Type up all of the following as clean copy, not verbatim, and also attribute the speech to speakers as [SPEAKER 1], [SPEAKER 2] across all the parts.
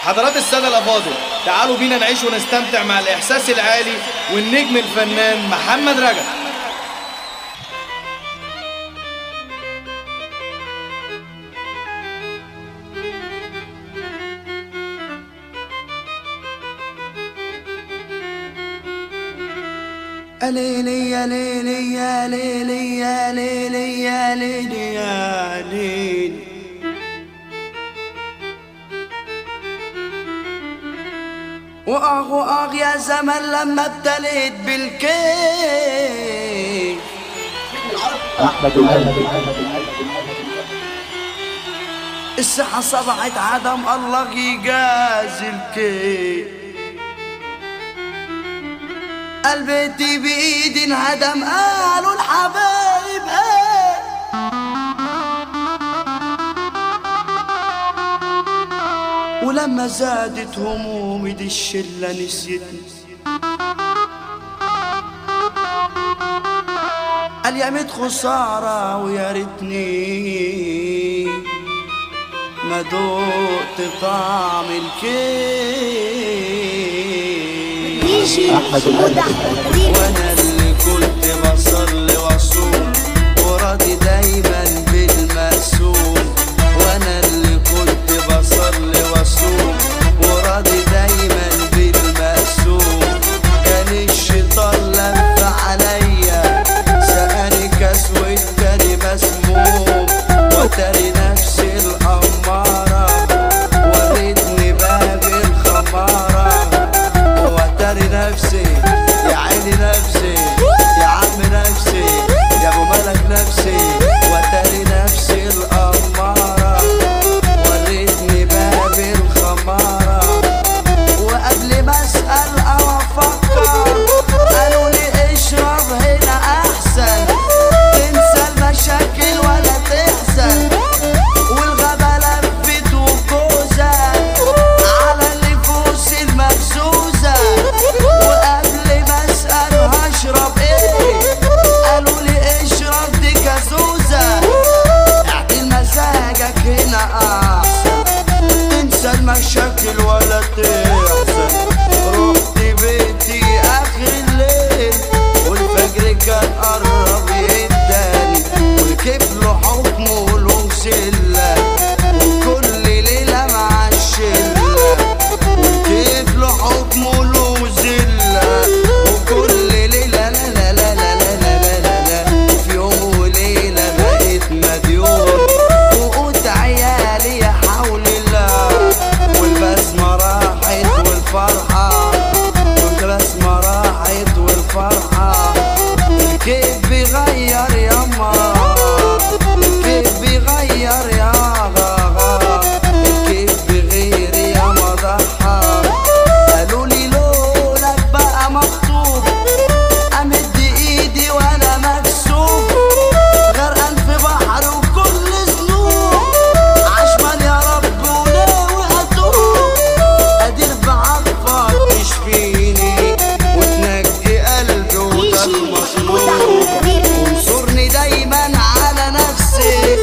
[SPEAKER 1] حضرات السادة الأفاضل، تعالوا بينا نعيش ونستمتع مع الإحساس العالي والنجم الفنان محمد رجب.
[SPEAKER 2] ليلي يا ليلي يا ليلي يا ليلي يا ليلي يا ليلي، وآه يا زمن لما ابتليت بالكيف. الصحة صبحت عدم، الله يجازي الكيف. قلبتي بإيدي انهدم، قالوا الحبايب ايه. ولما زادت همومي دي الشلة نسيتني، اليمت خسارة ويا ريتني ما دقت طعم الكيف. وانا اللي كنت بصلي واصوم وراضي دايما بالمقسوم، وانا اللي كنت بصلي واصوم وراضي دايما بالمقسوم. كان الشيطان لف عليا سقاني كاس والتاني مسموم، وتاري نفسي الأمارة وريتني باب الخمارة. وتاري نفسي يا عيني نفسي يا عم نفسي يا ابو ملك نفسي، وتاري نفسي الأمارة وريتني باب الخمارة. وقبل ما اسأل او افكر قالوا لي اشرب هنا احسن، تنسى المشاكل ولا تحزن. والغابة لفت وجوزة على النفوس المبزوزة. وقبل ما اسأل هشرب ايه قالوا لي اشرب دي كازوزة. اعدل مزاجك هنا احسن، تنسى المشاكل ولا تحزن. رحت بيتي اخر الليل والفجر كان قرب يداني، والكيف له حكمه وله سلة، وكل ليلة مع الشلة. والكيف له حكمه وله زلة، وكل ليلة لا لا لا لا لا لا لا لا. وفي يوم وليلة بقيت مديون وقوت عيالي يا حول الله. والبسمة راحت والفرحة، والبسمة راحت والفرحة. الكيف بيغير ياما، الكيف بيغير يا غاغا، الكيف بغير ياما ضحى. قالوا لي لونك بقى مخطوب، امد ايدي وانا مكسوف. غرقان في بحر وكل ذنوب، عشمان يا رب وناوي اتوب. قادر بعطفك تشفيني وتنجي قلبي وده المطلوب. وانصرني دايما على نفسي،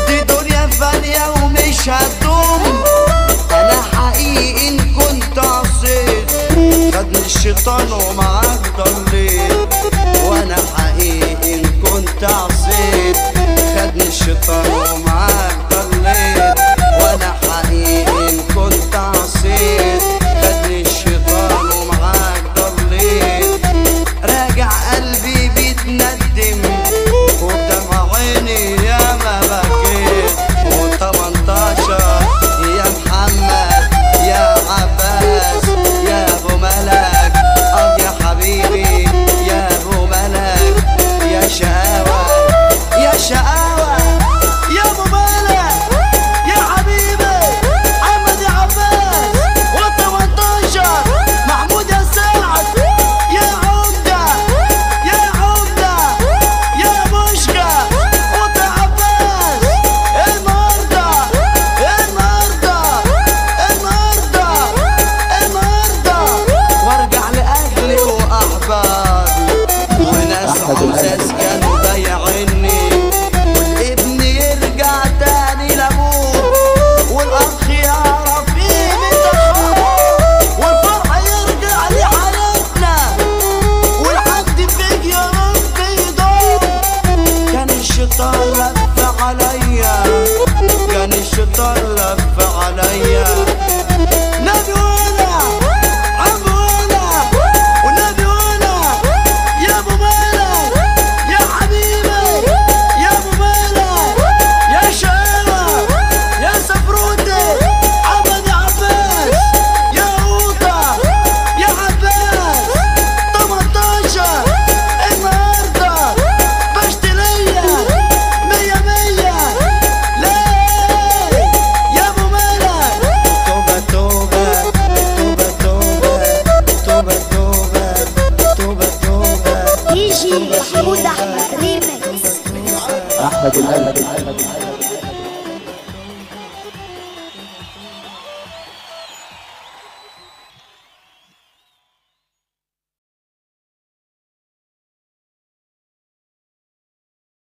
[SPEAKER 2] دي دنيا فانية ومش هتدوم. انا حقيقي ان كنت عصيت خدني الشيطان ومعاه